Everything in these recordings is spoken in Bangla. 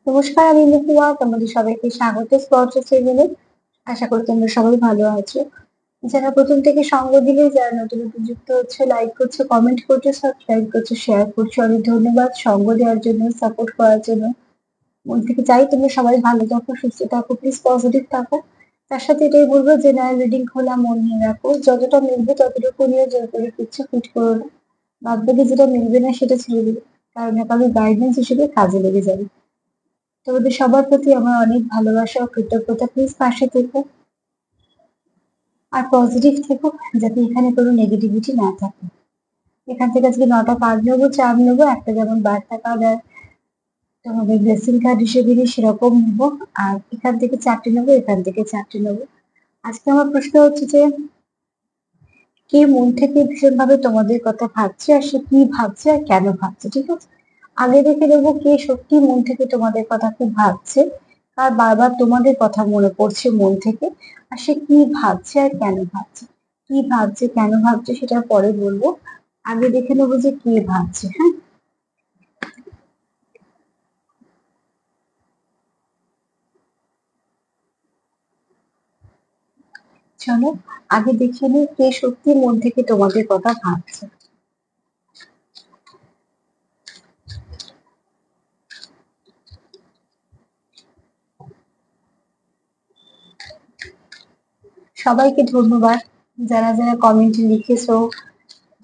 নমস্কার, আমি মহুয়া। তোমাদের সবাইকে স্বাগত স্পর্শ চ্যানেলে। আশা করি তোমরা সবাই ভালো আছো। যারা প্রথম থেকে সঙ্গ দিলে, যারা নতুন নতুন যুক্ত হচ্ছে, লাইক করছো, কমেন্ট করছো, সাবস্ক্রাইব করছো, শেয়ার করছো, অনেক ধন্যবাদ সঙ্গ দেওয়ার জন্য, সাপোর্ট করার জন্য। মন থেকে চাই তোমরা সবাই ভালো থাকো, সুস্থ থাকো, প্লিজ পজিটিভ থাকো। তার সাথে এটাই বলবো, জেনারেল রিডিং খোলা মন নিয়ে রাখো, যতটা মিলবে ততটুকু নিয়ে জোর করে কিচ্ছু ফিট করো না। বাদ বাকি যেটা মিলবে না সেটা ছেড়ে দিবে, কারণ কারোর গাইডেন্স হিসেবে কাজে লেগে যাবে। তোমাদের সবার প্রতি আমার অনেক ভালোবাসা ও কৃতজ্ঞতা। প্লিজ পাশে থেকো আর পজিটিভ থেকো, যাতে এখানে কোনো নেগেটিভিটি না থাকে। এখান থেকে আজকে 9টা কার্ড নেবো, চার নেবো, একটা যেমন বার্তা কার্ড আর তোমাদের ব্লেসিং কার্ড হিসেবে নিই সেরকম নেবো। আর এখান থেকে 4টে নেবো, এখান থেকে 4টে নেবো। আজকে আমার প্রশ্ন হচ্ছে যে, কে মন থেকে ভীষণ ভাবে তোমাদের কথা ভাবছে, আর সে কি ভাবছে আর কেন ভাবছে, ঠিক আছে? আগে দেখে নেবো কে সত্যি মন থেকে তোমাদের কথা খুব ভাবছে, আর বারবার তোমাদের কথা মনে পড়ছে মন থেকে, আর সে কি ভাবছে আর কেন ভাবছে। কি ভাবছে কেন ভাবছে সেটা পরে বলবো, আগে দেখে নেবো যে কে ভাবছে। হ্যাঁ, চলো আগে দেখে নিই কে সত্যি মন থেকে তোমাদের কথা ভাবছে। সবাইকে ধন্যবাদ, যারা যারা কমেন্টে লিখেছো।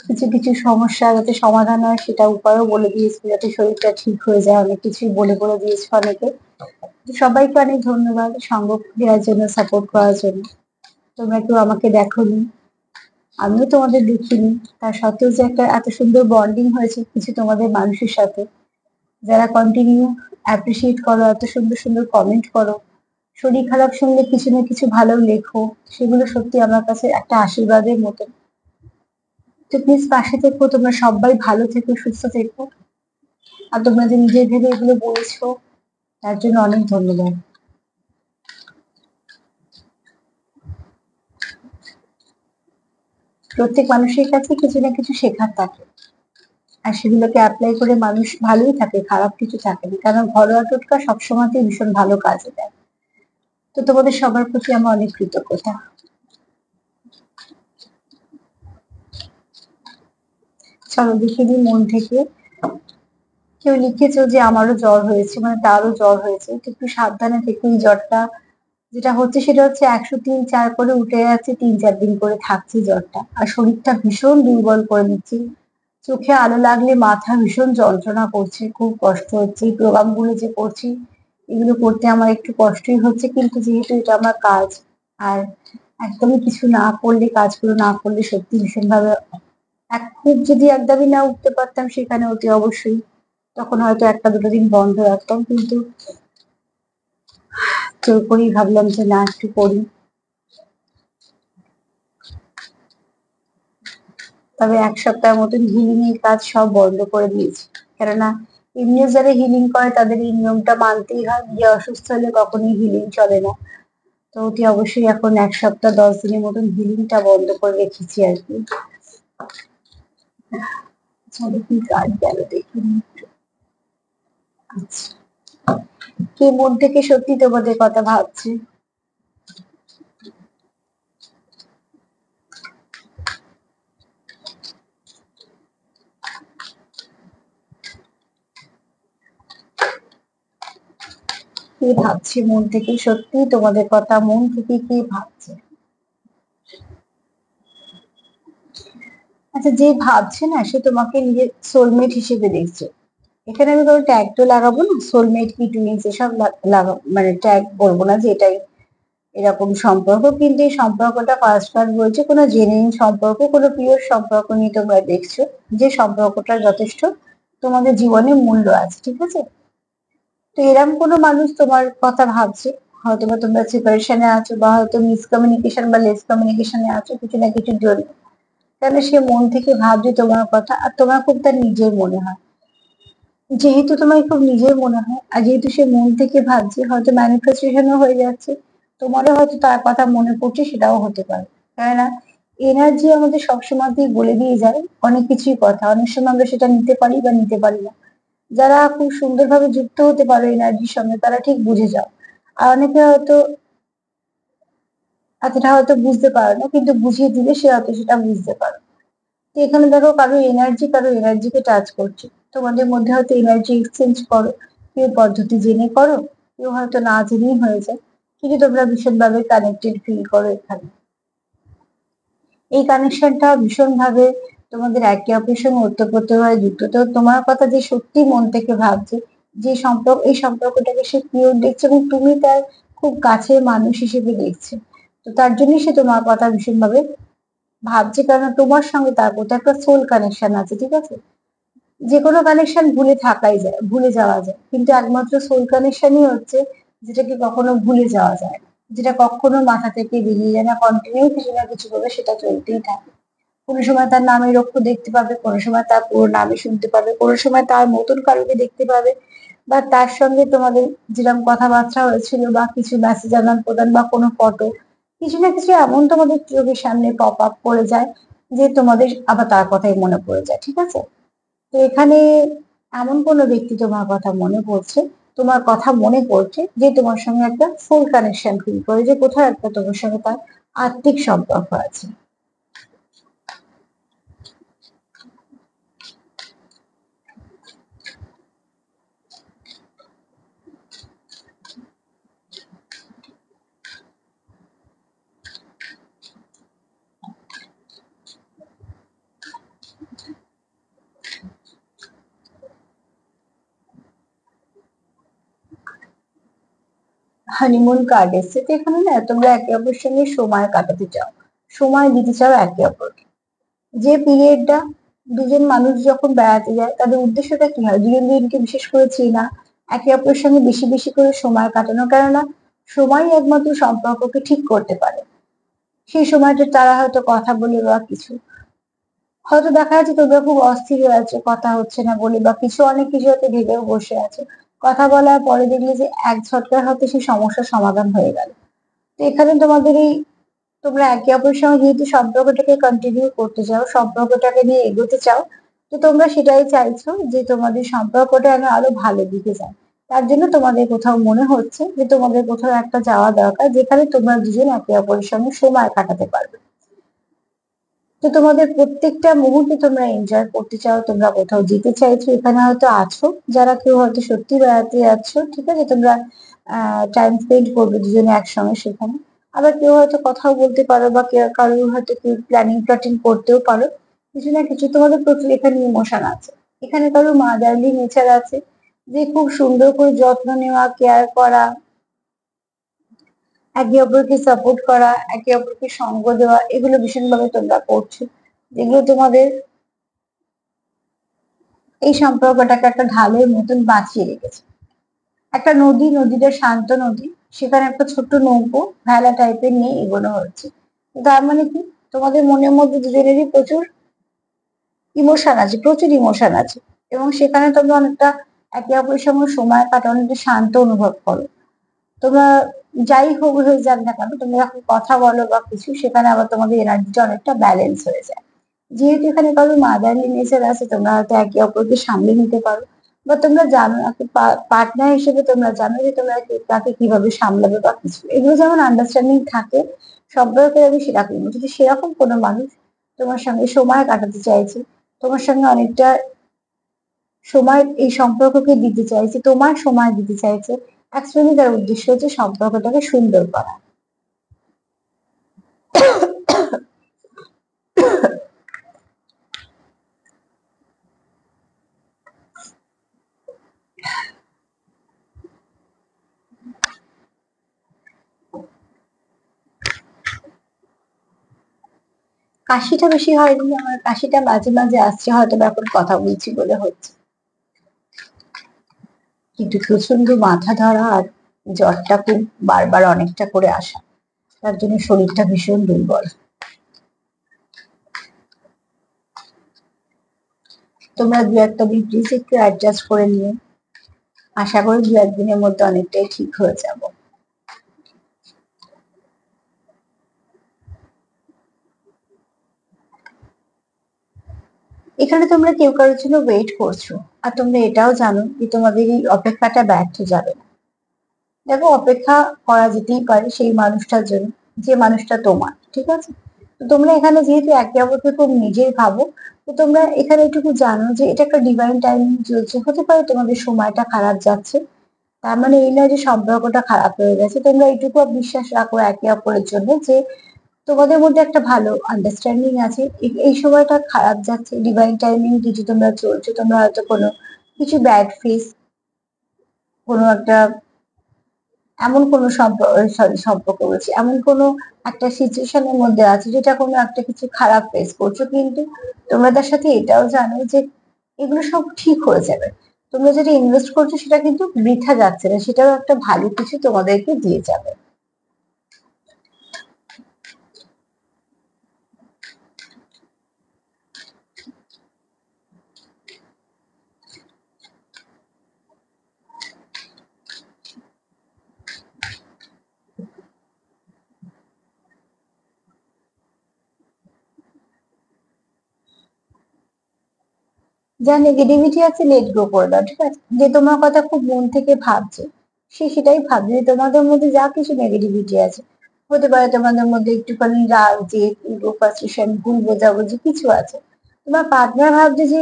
কিছু কিছু সমস্যা যাতে সমাধান হয় সেটা উপায়ও বলে দিয়েছি, যাতে শরীরটা ঠিক হয়ে যায়, অনেক কিছুই বলে বলে দিয়েছে অনেকে। তো সবাইকে অনেক ধন্যবাদ সঙ্গ দেওয়ার জন্য, সাপোর্ট করার জন্য। তোমরা কেউ আমাকে দেখোনি, আমিও তোমাদের দেখিনি, তার সত্ত্বেও যে একটা এত সুন্দর বন্ডিং হয়েছে কিছু তোমাদের মানুষের সাথে, যারা কন্টিনিউ অ্যাপ্রিসিয়েট করো, এত সুন্দর সুন্দর কমেন্ট করো, শরীর খারাপ শুনলে কিছু না কিছু ভালো লেখো, সেগুলো সত্যি আমার কাছে একটা আশীর্বাদের মতো। তো প্লিজ পাশে থেকো, তোমরা সবাই ভালো থেকো, সুস্থ থেকো। আর তোমরা যে নিজের ভেবে এগুলো বলেছো, তার জন্য অনেক ধন্যবাদ। প্রত্যেক মানুষের কাছে কিছু না কিছু শেখার থাকে, আর সেগুলোকে অ্যাপ্লাই করে মানুষ ভালোই থাকে, খারাপ কিছু থাকে না, কারণ ঘরোয়া টোটকা সবসময়তেই ভীষণ ভালো কাজে দেয়। তো তোমাদের সবার প্রতি আমার অনেক কৃতজ্ঞতা। চলো দেখে নিই মন থেকে। কেউ লিখেছো যে আমারও জ্বর হয়েছে, মানে তারও জ্বর হয়েছে, তো একটু সাবধানে থেকো। এই জ্বরটা যেটা হচ্ছে সেটা হচ্ছে 103-4 করে উঠে যাচ্ছে, 3-4 দিন করে থাকছে জ্বরটা, আর শরীরটা ভীষণ দুর্বল করে দিচ্ছে। চোখে আলো লাগলে মাথা ভীষণ যন্ত্রণা করছে, খুব কষ্ট হচ্ছে। এই প্রোগ্রাম গুলো যে করছি, এগুলো করতে আমার একটু কষ্টই হচ্ছে, কিন্তু যেহেতু এটা আমার কাজ, আর একদমই কিছু না করলে, কাজগুলো না করলে সত্যি ভীষণ ভাবে খুব যদি একদমই না উঠতে পারতাম সেখানে অতি অবশ্যই তখন হয়তো একটা দুটো দিন বন্ধ রাখতাম, কিন্তু জোর করেই ভাবলাম যে না, একটু করি। তবে 1 সপ্তাহ মতন হিলিং এর কাজ সব বন্ধ করে দিয়েছি, কেননা এমনিও যারা হিলিং করে তাদের এই নিয়মটা মানতেই হয়, যে অসুস্থ হলে কখনোই হিলিং চলে না। তো অতি অবশ্যই এখন 1 সপ্তাহ 10 দিনের মতন হিলিংটা বন্ধ করে রেখেছি আর কি। চলো কি কাজ গেল দেখি। আচ্ছা, কে মন থেকে সত্যি তোমাদের কথা ভাবছে? কে ভাবছে মন থেকে সত্যি তোমাদের কথা, মন থেকে কে ভাবছে? আচ্ছা, যে ভাবছে না সে তোমাকে নিজের সোলমেট হিসেবে দেখছে। এখানে আমি কোনো ট্যাগ তো লাগাবো না, সোলমেট কি টুইনস এসব মানে ট্যাগ বলবো না যে এটাই এরকম সম্পর্ক, কিন্তু এই সম্পর্কটা ফার্স্ট কার্ড বলছে কোনো জেনুইন সম্পর্ক, কোনো পিওর সম্পর্ক নিয়ে তোমরা দেখছো, যে সম্পর্কটা যথেষ্ট তোমাদের জীবনে মূল্য আছে, ঠিক আছে? তো এরকম কোনো মানুষ তোমার কথা ভাবছে, হয়তো বা তোমরা সেপারেশনে আছো, বা হয়তো মিসকমিউনিকেশন বা লেস কমিউনিকেশনে আছো কিছু না কিছুর জন্য, তাহলে সে মন থেকে ভাবছে তোমার কথা, আর তোমার খুব তার নিজের মনে হয়। যেহেতু তোমার খুব নিজের মনে হয়, আর যেহেতু সে মন থেকে ভাবছে, হয়তো ম্যানিফেস্টেশনও হয়ে যাচ্ছে, তোমারও হয়তো তার কথা মনে পড়ছে, সেটাও হতে পারে। কেননা এনার্জি আমাদের সবসময়তেই বলে দিয়ে যায় অনেক কিছুই কথা, অনেক সময় আমরা সেটা নিতে পারি বা নিতে পারি না। যারা খুব সুন্দরভাবে যুক্ত হতে পারো এনার্জির সঙ্গে তারা ঠিক বুঝে যাও। আর অনেকে হয়তো এতটা হয়তো বুঝতে পারো না, কিন্তু বুঝিয়ে দিলে সে হয়তো সেটা বুঝতে পারো। তো এখানে দেখো কারো এনার্জিকে টাচ করছে, তোমাদের মধ্যে হয়তো এনার্জি এক্সচেঞ্জ করো, কেউ পদ্ধতি জেনে করো, কেউ হয়তো না জেনেই হয়ে যায়, কিন্তু তোমরা ভীষণভাবে কানেক্টেড ফিল করো এখানে। এই কানেকশনটা ভীষণ ভাবে তোমাদের একে অপরের সঙ্গে ওতপ্রোতভাবে যুক্ত। তো তোমার কথা যে সত্যি মন থেকে ভাবছে, যে এই সম্পর্কটাকে সে পিওর দেখছে এবং তুমি তার খুব কাছের মানুষ হিসেবে দেখছে, তো তার জন্যই সে তোমার কথা ভীষণ ভাবে ভাবছে, কারণ তোমার সঙ্গে তার কোথাও একটা সোল কানেকশন আছে, ঠিক আছে? যে কোনো কানেকশন ভুলে যাওয়া যায়, কিন্তু একমাত্র সোল কানেকশনই হচ্ছে যেটাকে কখনো ভুলে যাওয়া যায় না, যেটা কখনো মাথা থেকে বেরিয়ে যায় না, কন্টিনিউ কিছু না কিছু করে সেটা চলতেই থাকে। কোনো সময় তার নামের অক্ষর দেখতে পাবে, কোনো সময় তার পুরো নামই শুনতে পাবে, কোনো সময় তার মতন কারোকে দেখতে পাবে, বা তার সঙ্গে তোমাদের যেরকম কথাবার্তা হয়েছিল বা কিছু মেসেজ আদান প্রদান বা কোনো ফটো, কিছু না কিছু এমন তোমাদের চোখের সামনে পপ আপ করে যায় যে তোমাদের আবার তার কথাই মনে পড়ে যায়, ঠিক আছে? তো এখানে এমন কোনো ব্যক্তি তোমার কথা মনে পড়ছে যে তোমার সঙ্গে একটা ফুল কানেকশন ফিল করে, যে কোথাও একটা তোমার সঙ্গে তার আত্মিক সম্পর্ক আছে। হানিমুন কার্ড এসছে, তো এখানে না তোমরা একে অপরের সঙ্গে সময় কাটাতে চাও, সময় দিতে চাও একে অপরকে। যে পিরিয়ডটা দুজন মানুষ যখন বেড়াতে যায় তাদের উদ্দেশ্যটা কি হয়? দুজন দুজনকে বিশেষ করে চেনা, একে অপরের সঙ্গে বেশি বেশি করে সময় কাটানো, কেননা সময়ই একমাত্র সম্পর্ককে ঠিক করতে পারে। সেই সময়টা তারা হয়তো কথা বলে বা কিছু, হয়তো দেখা যাচ্ছে তোমরা খুব অস্থির হয়ে আছো, কথা হচ্ছে না বলে বা কিছু, অনেক কিছু হয়তো ভেবেও বসে আছো, কথা বলার পরে দেখলে যে এক ঝটকায় হয়তো সেই সমস্যার সমাধান হয়ে গেল। তো এখানে তোমরা একে অপরের সঙ্গে যেহেতু সম্পর্কটাকে কন্টিনিউ করতে চাও, সম্পর্কটাকে নিয়ে এগোতে চাও, তো তোমরা সেটাই চাইছো যে তোমাদের সম্পর্কটা যেন আরো ভালো দিকে যায়। তার জন্য তোমাদের কোথাও মনে হচ্ছে যে তোমাদের কোথাও একটা যাওয়া দরকার, যেখানে তোমরা দুজন একে অপরের সঙ্গে সময় কাটাতে পারবে। তো তোমাদের প্রত্যেকটা মুহূর্তে তোমরা এনজয় করতে চাও, তোমরা কোথাও যেতে চাইছো, এখানে হয়তো আছো যারা কেউ হয়তো সত্যি বেড়াতে যাচ্ছ, ঠিক আছে, তোমরা টাইম স্পেন্ড করবে দুজনে একসঙ্গে সেখানে। আবার কেউ হয়তো কথাও বলতে পারো, বা কেউ কারোর হয়তো কেউ প্ল্যানিং করতেও পারো, কিছু না কিছু তোমাদের প্রচুর এখানে ইমোশন আছে। এখানে কারো মাদারলি নেচার আছে, যে খুব সুন্দর করে যত্ন নেওয়া, কেয়ার করা, একে অপরকে সাপোর্ট করা, একে অপরকে সঙ্গ দেওয়া, এগুলো ভীষণভাবে তোমরা করছো, যেগুলো তোমাদের এই সম্পর্কটাকে একটা ঢালের মতন বাঁচিয়ে রেখেছে। একটা নদীটা শান্ত নদী, সেখানে একটা ছোট্ট নৌকো ভেলা টাইপের নিয়ে এগোনো হচ্ছে। তো তার মানে কি, তোমাদের মনের মধ্যে দুজনেরই প্রচুর ইমোশন আছে, এবং সেখানে তোমরা অনেকটা একে অপরের সঙ্গে সময় কাটানো, অনেকটা শান্ত অনুভব করো। তোমরা যাই হোক হয়ে যাক না কেন, তুমি যখন কথা বলো বা কিছু, সেখানে আবার তোমাদের এনার্জিটা অনেকটা ব্যালেন্স হয়ে যায়। যেহেতু এখানে কারোর মাদারলি নেচার আছে, তোমরা হয়তো একে অপরকে সামলে নিতে পারো, বা তোমরা জানো পার্টনার হিসেবে তোমরা জানো যে তোমরা তাকে কিভাবে সামলাবে বা কিছু, এগুলো যেমন আন্ডারস্ট্যান্ডিং থাকে সম্পর্কে, আমি সেরকম যদি সেরকম কোনো মানুষ তোমার সঙ্গে সময় কাটাতে চাইছে, তোমার সঙ্গে অনেকটা সময় এই সম্পর্ককে দিতে চাইছে, তোমার সময় দিতে চাইছে, অ্যাকচুয়ালি তার উদ্দেশ্য হচ্ছে সম্পর্কটাকে সুন্দর করা। কাশিটা বেশি হয়নি আমার, কাশিটা মাঝে মাঝে আসছে, হয়তো বা এখন কথা বলছি বলে হচ্ছে, কিন্তু প্রচন্ড মাথা ধরা আর জ্বরটা খুব বারবার অনেকটা করে আসা, তার জন্য শরীরটা ভীষণ দুর্বল। তোমরা দু একটা দিন প্লিজ একটু অ্যাডজাস্ট করে নিও, আশা করি দু একদিনের মধ্যে অনেকটাই ঠিক হয়ে যাব। এখানে তোমরা কেউ কারোর জন্য ওয়েট করছো, আর তোমরা এটাও জানো যে তোমাদের এই অপেক্ষাটা ব্যর্থ যাবে না। দেখো, অপেক্ষা করা যেতেই পারে সেই মানুষটার জন্য, যে মানুষটা তোমার, ঠিক আছে? তো তোমরা এখানে যেহেতু একে অপরকে খুব নিজের ভাবো, তো তোমরা এখানে এটুকু জানো যে এটা একটা ডিভাইন টাইমিং চলছে। হতে পারে তোমাদের সময়টা খারাপ যাচ্ছে, তার মানে এই নয় যে সম্পর্কটা খারাপ হয়ে গেছে। তোমরা এইটুকু বিশ্বাস রাখো একে অপরের জন্য যে তোমাদের মধ্যে একটা ভালো আন্ডারস্ট্যান্ডিং আছে। এই সময়টা খারাপ যাচ্ছে, ডিভাইন টাইমিং কিছু তোমরা চলছো, তোমরা হয়তো কোনো কিছু ব্যাড ফেস, কোনো একটা এমন কোনো সম্পর্ক বলছি, এমন কোনো একটা সিচুয়েশনের মধ্যে আছে যেটা কোনো একটা কিছু খারাপ ফেস করছো, কিন্তু তোমরা তার সাথে এটাও জানো যে এগুলো সব ঠিক হয়ে যাবে। তোমরা যেটা ইনভেস্ট করছো সেটা কিন্তু বৃথা যাচ্ছে না, সেটাও একটা ভালো কিছু তোমাদেরকে দিয়ে যাবে। যা নেগেটিভিটি আছে লেট গো করে দাও, ঠিক আছে? যে তোমার কথা খুব মন থেকে ভাবছে, সে সেটাই ভাবছে যে তোমাদের মধ্যে যা কিছু নেগেটিভিটি আছে। হতে পারে তোমাদের মধ্যে একটুখানি রাগ, জেদ, ইগো, ফ্রাস্ট্রেশন, ভুল বোঝাবুঝি কিছু আছে। তোমার পার্টনার ভাবছে যে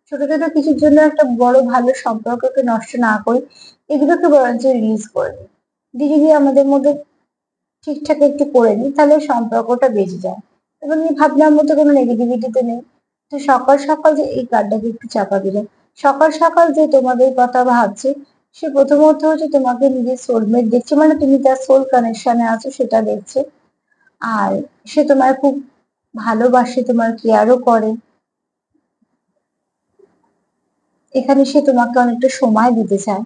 ছোট ছোট কিছুর জন্য একটা বড় ভালো সম্পর্ককে নষ্ট না করে এগুলোকে বরঞ্চ রিলিজ করে দিই, দিয়ে যদি আমাদের মধ্যে ঠিকঠাক একটু করে নিই তাহলে সম্পর্কটা বেঁচে যায়। এবং এই ভাবনার মধ্যে কোনো নেগেটিভিটিতে নেই। তো সকাল সকাল যে এই কার্ডটাকে একটু চাপা দিলাম, সকাল সকাল যে তোমাদের কথা ভাবছে, সে প্রথমত হচ্ছে তোমাকে নিজের সোলমেট দেখছে, মানে তুমি তার সোল কানেকশনে আছো সেটা দেখছে। আর সে তোমার খুব ভালোবাসে, তোমার কেয়ারও করে। এখানে সে তোমাকে অনেকটা সময় দিতে চায়।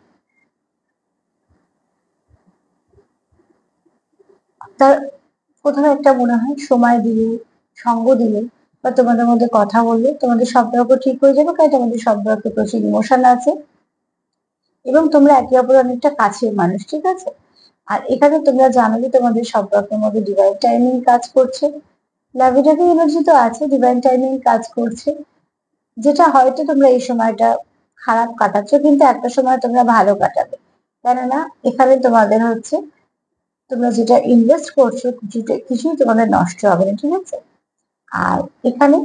তার কোথাও একটা মনে হয় সময় দিলে, সঙ্গ দিলে, বা তোমাদের মধ্যে কথা বললে তোমাদের সম্পর্ক ঠিক হয়ে যাবে, কারণ তোমাদের সম্পর্কে প্রচুর ইমোশন আছে এবং তোমরা একে অপরের অনেকটা কাছের মানুষ, ঠিক আছে? আর এখানে তোমরা জানো যে তোমাদের সম্পর্কের মধ্যে ডিভাইন টাইমিং কাজ করছে। লাভিডাকে এনার্জি তো আছে, ডিভাইন টাইমিং কাজ করছে, যেটা হয়তো তোমরা এই সময়টা খারাপ কাটাচ্ছ, কিন্তু একটা সময় তোমরা ভালো কাটাবে। কেননা এখানে তোমাদের হচ্ছে তোমরা যেটা ইনভেস্ট করছো কিছুই তোমাদের নষ্ট হবে না, ঠিক আছে? আর এখানে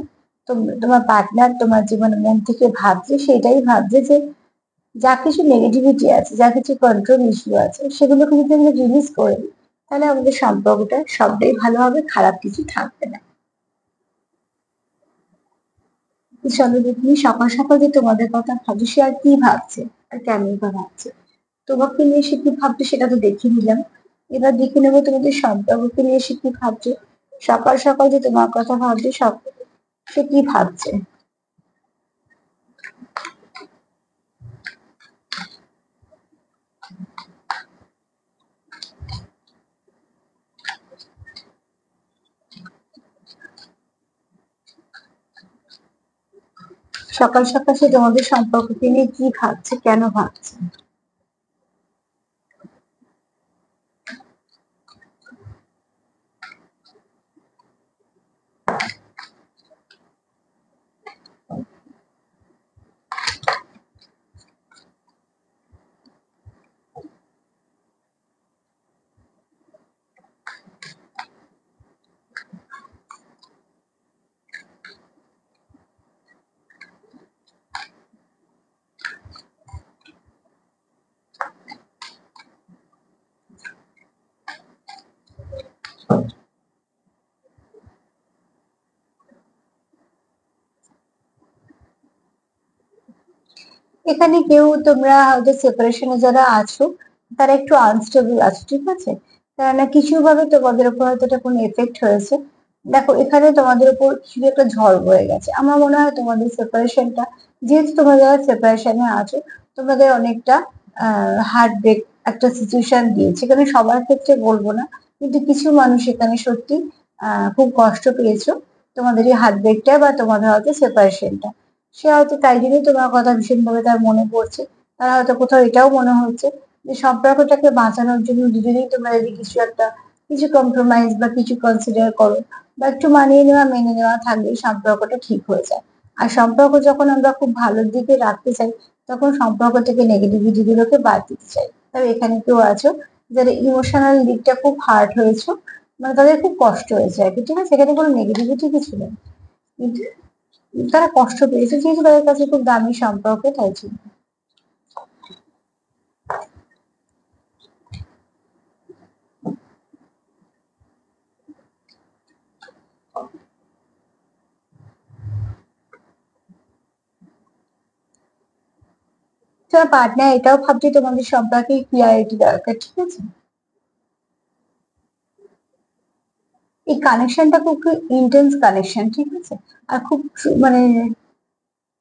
তোমার পার্টনার তোমার জীবনে মন থেকে ভাবছে, সেটাই ভাবছে যে যা কিছু নেগেটিভিটি আছে, যা কিছু কন্ট্রোল ইস্যু আছে, সেগুলোকে যদি আমরা রিলিজ করে দিই তাহলে আমাদের সম্পর্কটা সবটাই ভালো হবে, খারাপ কিছু থাকবে না। চলো দেখি সকাল সকাল যে তোমাদের কথা ভাবছে সে আর কি ভাবছে, আর কেমনই বা ভাবছে। তোমাকে নিয়ে সে কি ভাবছে সেটা তো দেখে নিলাম, এবার দেখে নেবো তোমাদের সম্পর্ককে নিয়ে সে কি ভাবছে। সকাল সকাল যে তোমার কথা ভাবছে সে কি ভাবছে। সকাল সকাল সে তোমাদের সম্পর্ককে নিয়ে কি ভাবছে, কেন ভাবছে। এখানে কেউ তোমরা হয়তো সেপারেশনে যারা আছো তারা একটু আনস্টেবল আছো, ঠিক আছে? কেননা কিছু ভাবে তোমাদের উপর হয়তো এটা কোনো এফেক্ট হয়েছে। দেখো, এখানে তোমাদের উপর কিছু একটা ঝড় বয়ে গেছে। আমার মনে হয় তোমাদের সেপারেশনটা, যেহেতু তোমরা যারা সেপারেশনে আছো, তোমাদের অনেকটা হার্ট ব্রেক একটা সিচুয়েশন দিয়েছে। এখানে সবার ক্ষেত্রে বলবো না, কিন্তু কিছু মানুষ এখানে সত্যি খুব কষ্ট পেয়েছো তোমাদের এই হার্ট ব্রেকটা বা তোমাদের হয়তো সেপারেশনটা। সে হয়তো তাই জন্যই তোমার কথা ভীষণভাবে তার মনে পড়ছে। তার হয়তো কোথাও এটাও মনে হচ্ছে যে সম্পর্কটাকে বাঁচানোর জন্য দুজনেই তোমরা যদি কিছু কম্প্রোমাইজ বা কিছু কনসিডার করো, বা একটু মানিয়ে নেওয়া মেনে নেওয়া থাকলে সম্পর্কটা ঠিক হয়ে যায়। আর সম্পর্ক যখন আমরা খুব ভালোর দিকে রাখতে চাই, তখন সম্পর্ক থেকে নেগেটিভিটি গুলোকে বাদ দিতে চাই। তবে এখানে কেউ আছো যারা ইমোশনাল দিকটা খুব হার্ট হয়েছে, মানে তাদের খুব কষ্ট হয়েছে আর কি, ঠিক আছে? এখানে কোনো নেগেটিভিটি কিছু নেই, কিন্তু তারা কষ্ট পেয়েছে যেহেতু তাদের কাছে খুব দামি সম্পর্ক, তাই ছিল। তোমার পার্টনার এটাও ভাবছে তোমাদের সম্পর্কে ক্লিয়ারিটি দরকার, ঠিক আছে? এই কানেকশনটা খুব ইন্টেন্স কানেকশন, ঠিক আছে? আর খুব মানে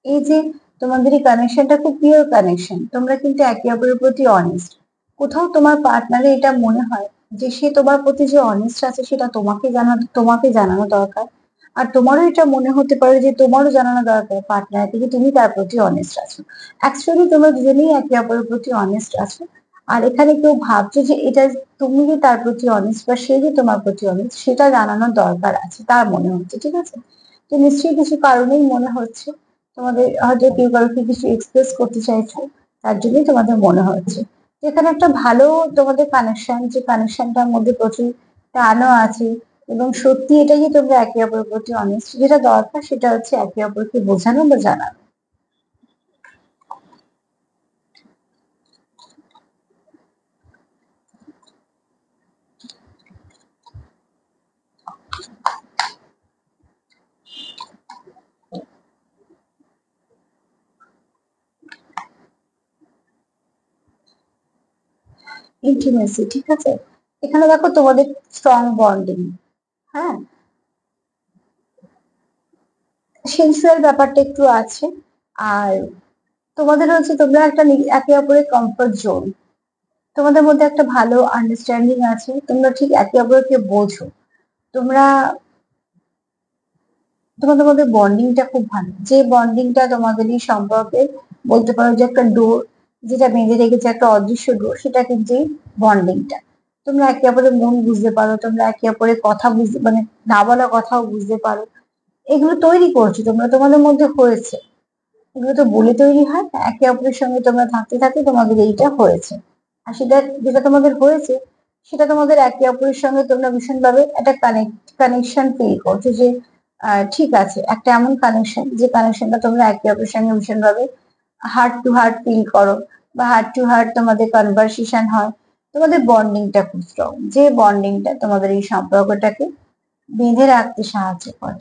এই যে তোমাদের এই কানেকশনটা খুব পিওর কানেকশন, তোমরা কিন্তু একে অপরের প্রতি অনেস্ট। কোথাও তোমার পার্টনারে এটা মনে হয় যে সে তোমার প্রতি যে অনেস্ট আছে সেটা তোমাকে জানানো দরকার। আর তোমারও এটা মনে হতে পারে যে তোমারও জানানো দরকার পার্টনারকে যে তুমি তার প্রতি অনেস্ট আছো। অ্যাকচুয়ালি তোমরা দুজনেই একে অপরের প্রতি অনেস্ট আছো। আর এখানে কেউ ভাবছে যে এটা তুমি যে তার প্রতি অনেস্ট বা সে যে তোমার প্রতি অনেস্ট সেটা জানানোর দরকার আছে তার মনে হচ্ছে, ঠিক আছে? তো নিশ্চয়ই কিছু কারণেই মনে হচ্ছে তোমাদের, হয়তো কেউ কাউকে কিছু এক্সপ্রেস করতে চাইছো, তার জন্যই তোমাদের মনে হচ্ছে। তো এখানে একটা ভালো তোমাদের কানেকশন, যে কানেকশনটার মধ্যে প্রচুর টানও আছে। এবং সত্যি এটাই যে তোমরা একে অপরের প্রতি অনেস্ট, যেটা দরকার সেটা হচ্ছে একে অপরকে বোঝানো বা জানানো। ইন্টিমেসি, ঠিক আছে? এখানে দেখো তোমাদের স্ট্রং বন্ডিং, হ্যাঁ, সেন্সুয়াল ব্যাপারটা একটু আছে। আর তোমাদের হচ্ছে তোমরা একটা একে অপরের কমফর্ট জোন, তোমাদের মধ্যে একটা ভালো আন্ডারস্ট্যান্ডিং আছে, তোমরা ঠিক একে অপরকে বোঝো। তোমরা তোমাদের মধ্যে বন্ডিংটা খুব ভালো, যে বন্ডিংটা তোমাদের এই সম্পর্কে বলতে পারো যে একটা ডোর যেটা বেঁধে রেখেছে, একটা অদৃশ্য ডোর, সেটা কিন্তু এই বন্ডিংটা। তোমরা একে অপরের মন বুঝতে পারো, তোমরা একে অপরের কথা বুঝতে, মানে না বলা কথাও বুঝতে পারো। এগুলো তৈরি করছো তোমরা, তোমাদের মধ্যে হয়েছে। এগুলো তো বলে তৈরি হয় না, একে অপরের সঙ্গে তোমরা থাকতে থাকতে তোমাদের এইটা হয়েছে। আর সেটা যেটা তোমাদের হয়েছে সেটা তোমাদের একে অপরের সঙ্গে তোমরা ভীষণভাবে একটা কানেকশন ফিল করছো, যে ঠিক আছে, একটা এমন কানেকশন যে কানেকশনটা তোমরা একে অপরের সঙ্গে ভীষণভাবে হার্ট টু হার্ট ফিল করো, বা হার্ট টু হার্ট তোমাদের কনভারসেশন হয়। তোমাদের বন্ডিংটা খুব স্ট্রং, যে বন্ডিংটা তোমাদের এই সম্পর্কটাকে বেঁধে রাখতে সাহায্য করে।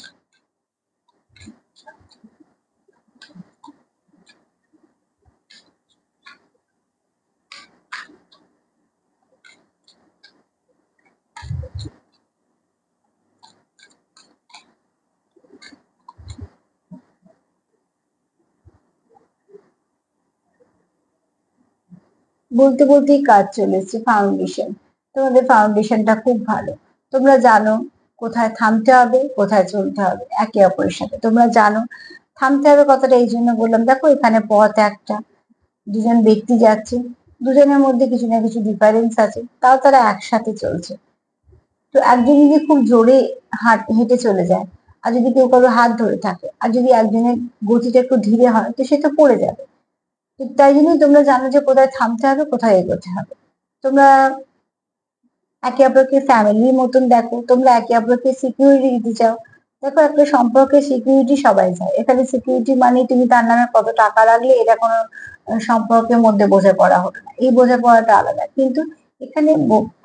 বলতে বলতেই কাজ চলেছে ফাউন্ডেশন। তোমাদের ফাউন্ডেশনটা খুব ভালো। তোমরা জানো কোথায় থামতে হবে, কোথায় চলতে হবে একে অপরের সাথে, তোমরা জানো। থামতে হবে কথাটা এই জন্য বললাম, দেখো এখানে পথ একটা, দুজন ব্যক্তি যাচ্ছে, দুজনের মধ্যে কিছু না কিছু ডিফারেন্স আছে, তাও তারা একসাথে চলছে। তো একজন যদি খুব জোরে হেঁটে চলে যায়, আর যদি কেউ কারো হাত ধরে থাকে, আর যদি একজনের গতিটা একটু ধীরে হয়, তো সে তো পড়ে যাবে। তো তাই জন্যই তোমরা জানো যে কোথায় থামতে হবে, কোথায় এগোতে হবে। তোমরা একে অপরকে ফ্যামিলির মতন দেখো, তোমরা একে অপরকে সিকিউরিটি দিতে চাও। দেখো একটা সম্পর্কে সিকিউরিটি সবাই চায়, এখানে সিকিউরিটি মানে তুমি তার নামে কত টাকা রাখলে এটা কোনো সম্পর্কের মধ্যে বোঝাপড়া হলো না, এই বোঝাপড়াটা আলাদা। কিন্তু এখানে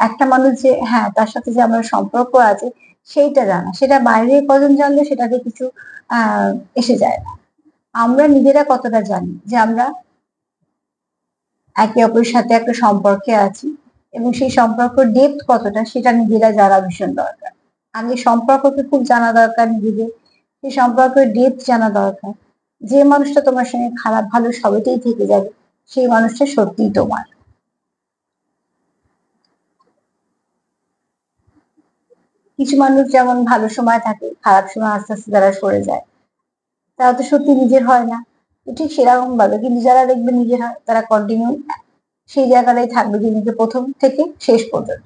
একটা মানুষ যে হ্যাঁ তার সাথে যে আমার সম্পর্ক আছে সেইটা জানা, সেটা বাইরে কজন জানলে সেটাকে কিছু আহ এসে যায় না। আমরা নিজেরা কতটা জানি যে আমরা একে অপরের সাথে একটা সম্পর্কে আছি, এবং সেই সম্পর্কের ডেপথ কতটা সেটা নিজেরা জানা ভীষণ দরকার। আগে সম্পর্ককে খুব জানা দরকার নিজেদের, সেই সম্পর্কের ডেপথ জানা দরকার। যে মানুষটা তোমার সঙ্গে খারাপ ভালো সবেতেই থেকে যাবে, সেই মানুষটা সত্যিই তোমার। কিছু মানুষ যেমন ভালো সময় থাকে, খারাপ সময় আস্তে আস্তে তারা সরে যায়, তারা তো সত্যি নিজের হয় না। তো ঠিক সেরকম ভাবে কিন্তু যারা দেখবে নিজের হয়, তারা কন্টিনিউ সেই জায়গাটাই থাকবে, যিনিকে প্রথম থেকে শেষ পর্যন্ত।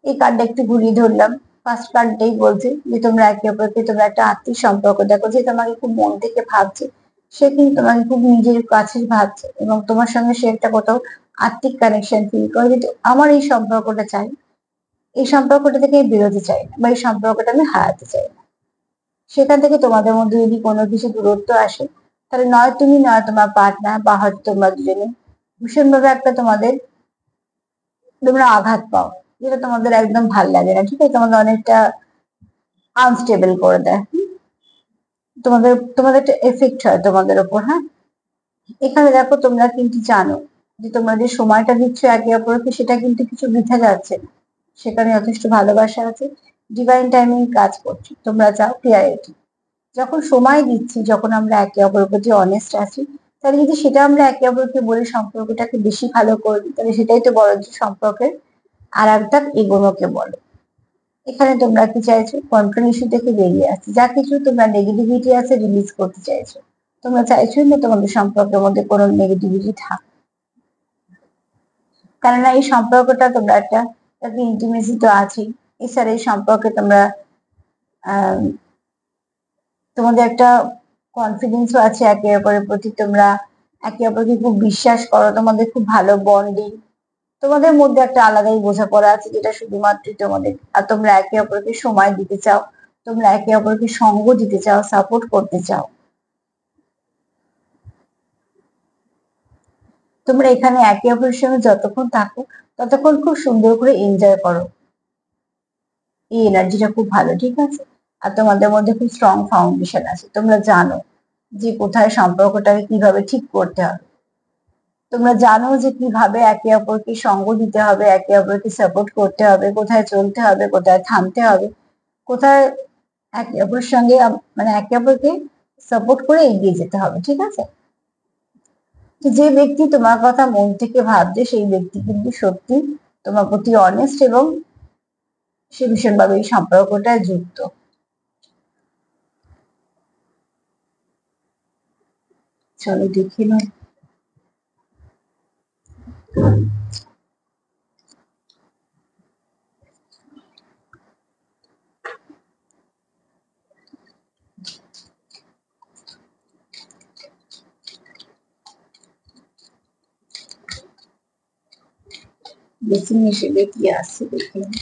এই কার্ডটা একটু ঘুরিয়ে ধরলাম। ফার্স্ট কার্ডটাই বলছে যে তোমরা একে অপরকে, তোমরা একটা আত্মিক সম্পর্ক, দেখো যে তোমাকে খুব মন থেকে ভাবছে, সে কিন্তু তোমাকে খুব নিজের কাছে ভাবছে এবং তোমার সঙ্গে সে একটা কোথাও আত্মিক কানেকশন ফিল করে, যে আমার এই সম্পর্কটা চাই, এই সম্পর্কটা থেকে আমি বেরোতে চাই না, বা এই সম্পর্কটা আমি হারাতে চাই না। সেখান থেকে তোমাদের মধ্যে যদি কোনো কিছু দূরত্ব আসে, তাহলে নয় তুমি নয় তোমার পার্টনার, বা হয়তো তোমরা দুজনে ভীষণভাবে একটা তোমরা আঘাত পাও, যেটা তোমাদের একদম ভাল লাগে না, ঠিক আছে, তোমাদের অনেকটা আনস্টেবল করে দেয়, তোমাদের তোমাদের একটা এফেক্ট হয় তোমাদের ওপর। হ্যাঁ, এখানে দেখো তোমরা কিন্তু জানো যে তোমরা যে সময়টা দিচ্ছ একে অপরকে, সেটা কিন্তু কিছু বৃথা যাচ্ছে না, সেখানে যথেষ্ট ভালোবাসা আছে, ডিভাইন টাইমিং কাজ করছে, তোমরা চাও ক্লিয়ারিটি। যখন সময় দিচ্ছি, যখন আমরা একে অপরের প্রতি অনেস্ট আছি, তাহলে যদি সেটা আমরা একে অপরকে বলে সম্পর্কটাকে বেশি ভালো করে দিই, তাহলে সেটাই তো বরঞ্চ সম্পর্কের আর একটা এগোনোকে বলে। এখানে তোমরা কি চাইছো? কন্ট্রোল ইস্যু থেকে বেরিয়ে আসছে, যা কিছু তোমরা নেগেটিভিটি আছে রিলিজ করতে চাইছো, তোমরা চাইছো না তোমাদের সম্পর্কের মধ্যে কোনো নেগেটিভিটি থাক, কেননা এই সম্পর্কটা তোমরা একটা ইন্টিমেসি তো আছেই, এছাড়া এই সম্পর্কে তোমরা আহ তোমাদের একটা কনফিডেন্সও আছে একে অপরের প্রতি, তোমরা একে অপরকে খুব বিশ্বাস করো, তোমাদের খুব ভালো বন্ডিং, তোমাদের মধ্যে একটা আলাদাই বোঝাপড়া আছে, যেটা শুধুমাত্র তোমাদের, আর তোমরা একে অপরকে সময় দিতে চাও, তোমরা একে অপরকে সঙ্গ দিতে চাও, সাপোর্ট করতে চাও। তোমরা এখানে একে অপরের সঙ্গে যতক্ষণ থাকো, ততক্ষণ খুব সুন্দর করে এনজয় করো, এই এনার্জিটা খুব ভালো, ঠিক আছে। আর তোমাদের মধ্যে খুব স্ট্রং ফাউন্ডেশন আছে, তোমরা জানো যে কোথায় সম্পর্কটাকে কিভাবে ঠিক করতে হবে, তোমরা জানো যে কিভাবে একে অপরকে সঙ্গ দিতে হবে, একে অপরকে সাপোর্ট করতে হবে, কোথায় চলতে হবে, কোথায় থামতে হবে, কোথায় একে অপরের সঙ্গে মানে একে অপরকে সাপোর্ট করে এগিয়ে যেতে হবে, ঠিক আছে। তো যে ব্যক্তি তোমার কথা মন থেকে ভাবছে, সেই ব্যক্তি কিন্তু সত্যি তোমার প্রতি অনেস্ট, এবং সে ভীষণভাবে এই সম্পর্কটায় যুক্ত। চলো দেখে নাও। বেশি হিসেবে কি আসছে দেখে নাও।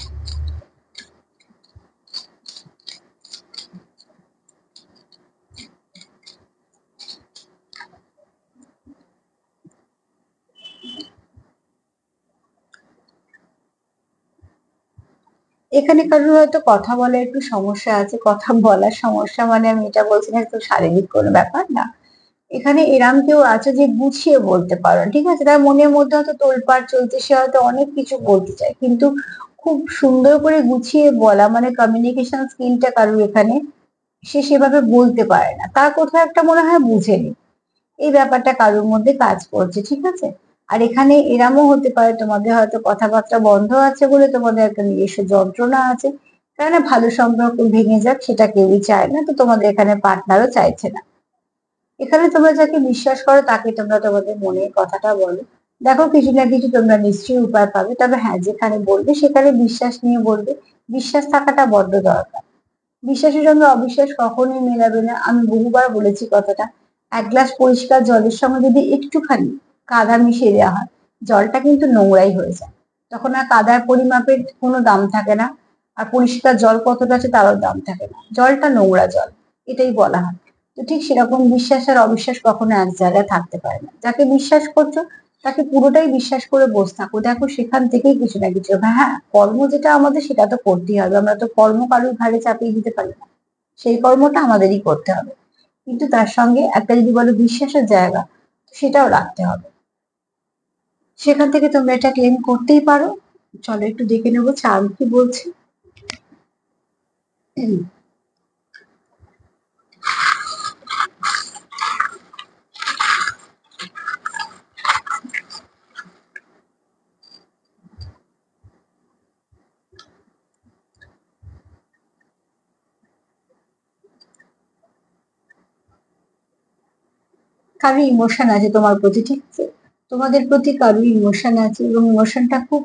এখানে কারোর হয়তো কথা বলার একটু সমস্যা আছে, কথা বলার সমস্যা মানে আমি এটা বলছি না তো শারীরিক কোনো ব্যাপার না, এখানে এরাম কেউ আছে যে গুছিয়ে বলতে পারো, ঠিক আছে, তার মনের মধ্যে হয়তো তোলপাড় চলছে, সে হয়তো অনেক কিছু বলতে চায়, কিন্তু খুব সুন্দর করে গুছিয়ে বলা মানে কমিউনিকেশন স্কিলটা কারোর এখানে, সে সেভাবে বলতে পারে না, তার কোথাও একটা মনে হয় বুঝেনি, এই ব্যাপারটা কারোর মধ্যে কাজ করছে, ঠিক আছে। আর এখানে এরামও হতে পারে তোমাদের হয়তো কথাবার্তা বন্ধ আছে বলে তোমাদের একটা নিজস্ব যন্ত্রণা আছে, কেননা ভালো সম্পর্ক ভেঙে যাক সেটা কেউই চায় না, তো তোমাদের এখানে পার্টনারও চাইছে না। এখানে তোমরা যাকে বিশ্বাস করো তাকে তোমরা তোমাদের মনের কথাটা বলো, দেখো কিছু না কিছু তোমরা নিশ্চয়ই উপায় পাবে, তবে হ্যাঁ যেখানে বলবে সেখানে বিশ্বাস নিয়ে বলবে, বিশ্বাস থাকাটা বড্ড দরকার, বিশ্বাসের সঙ্গে অবিশ্বাস কখনোই মেলাবে না, আমি বহুবার বলেছি কথাটা। এক গ্লাস পরিষ্কার জলের সঙ্গে যদি একটুখানি কাদা মিশিয়ে দেওয়া হয়, জলটা কিন্তু নোংরাই হয়ে যায়, তখন আর কাদার পরিমাপের কোনো দাম থাকে না, আর পরিষ্কার জল কতটা আছে তারও দাম থাকে না, জলটা নোংরা জল, এটাই বলা হয়। তো ঠিক সেরকম বিশ্বাস আর অবিশ্বাস কখনো এক জায়গায় থাকতে পারে না, যাকে বিশ্বাস করছো তাকে পুরোটাই বিশ্বাস করে বসে থাকো, দেখো সেখান থেকেই কিছু না কিছু হবে। হ্যাঁ, কর্ম যেটা আমাদের সেটা তো করতেই হবে, আমরা তো কর্ম কারোর ঘাড়ে চাপিয়ে দিতে পারি না, সেই কর্মটা আমাদেরই করতে হবে, কিন্তু তার সঙ্গে একটা যদি বলো বিশ্বাসের জায়গা, সেটাও রাখতে হবে, সেখান থেকে তোমরা এটা ক্লেম করতেই পারো। চলো একটু দেখে নেবো চাঁদ কি বলছে। কারো ইমোশন আছে তোমার প্রতি, ঠিক আছে, তোমাদের প্রতি কারো ইমোশন আছে, এবং ইমোশনটা খুব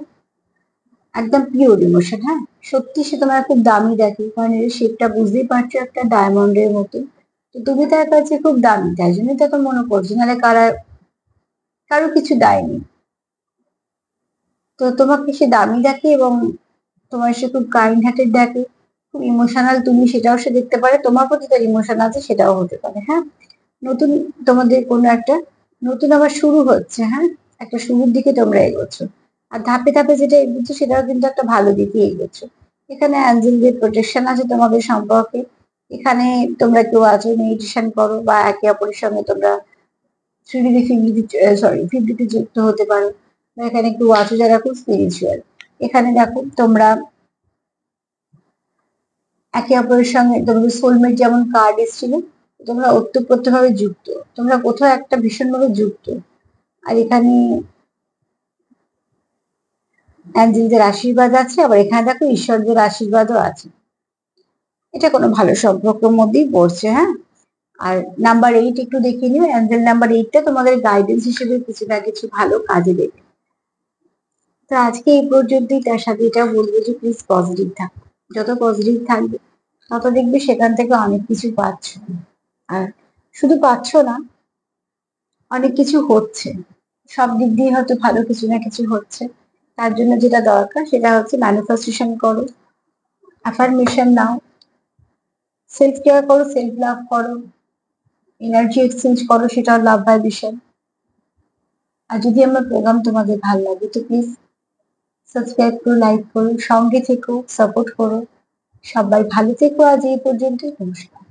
একদম পিওর ইমোশন। হ্যাঁ, সত্যি সে তোমার খুব দামি দেখে, কারণ এর শেপটা বুঝতেই পারছো একটা ডায়মন্ডের মতো। তো তুমি তার কাছে খুব দামি, তাই জন্যই তাকে মনে করছো, নাহলে কারো কিছু দেয়নি। তো তোমাকে সে দামি দেখে এবং তোমার সে খুব কাইন্ড হার্টেড দেখে, খুব ইমোশনাল তুমি, সেটাও সে দেখতে পারে, তোমার প্রতি তার ইমোশন আছে সেটাও হতে পারে। হ্যাঁ, নতুন তোমাদের কোনো একটা নতুন আবার শুরু হচ্ছে। হ্যাঁ, একটা শুরুর দিকে তোমরা এগোচ্ছ, আর ধাপে ধাপে যেটা এগোচ্ছ সেটাও কিন্তু একটা ভালো দিকে এগোচ্ছ। এখানে অ্যাঞ্জেলদের প্রোটেকশন আছে তোমাদের সম্পর্কে। এখানে তোমরা কেউ আছো মেডিটেশন করো, বা একে অপরের সঙ্গে তোমরা থ্রি ফিফটিতে যুক্ত হতে পারো, বা এখানে কেউ আছো যারা খুব স্পিরিচুয়াল। এখানে দেখো তোমরা একে অপরের সঙ্গে তোমাদের সোলমেট যেমন কার্ড এসেছিল, তোমরা ওতপ্রোতভাবে যুক্ত, তোমরা কোথাও একটা ভীষণভাবে যুক্ত। আর এখানে অ্যাঞ্জেলদের আশীর্বাদ আছে, আবার এখানে দেখো ঈশ্বরদের আশীর্বাদও আছে। এটা কোনো ভালো সম্পর্কের মধ্যেই পড়ছে। হ্যাঁ, আর নাম্বার 8 একটু দেখে নিও, অ্যাঞ্জেল নাম্বার 8টা তোমাদের গাইডেন্স হিসেবে কিছু না কিছু ভালো কাজে দেবে। তো আজকে এই পর্যন্তই, তার সাথে এটা বলবো যে প্লিজ পজিটিভ থাকো। যত পজিটিভ থাকবে তত দেখবে সেখান থেকে অনেক কিছু পাচ্ছ। আর শুধু পাচ্ছ না, অনেক কিছু হচ্ছে, সব দিক দিয়ে হয়তো ভালো কিছু না কিছু হচ্ছে। তার জন্য যেটা দরকার সেটা হচ্ছে ম্যানিফেস্টেশন করো, অ্যাফার্মেশন নাও, সেলফ কেয়ার করো, সেলফ লাভ করো, এনার্জি এক্সচেঞ্জ করো, সেটাও লাভ ভাইব্রেশন। আর যদি আমার প্রোগ্রাম তোমাদের ভালো লাগে তো প্লিজ সাবস্ক্রাইব করো, লাইক করো, সঙ্গে থেকো, সাপোর্ট করো। সবাই ভালো থেকো, আজ এই পর্যন্ত, নমস্কার।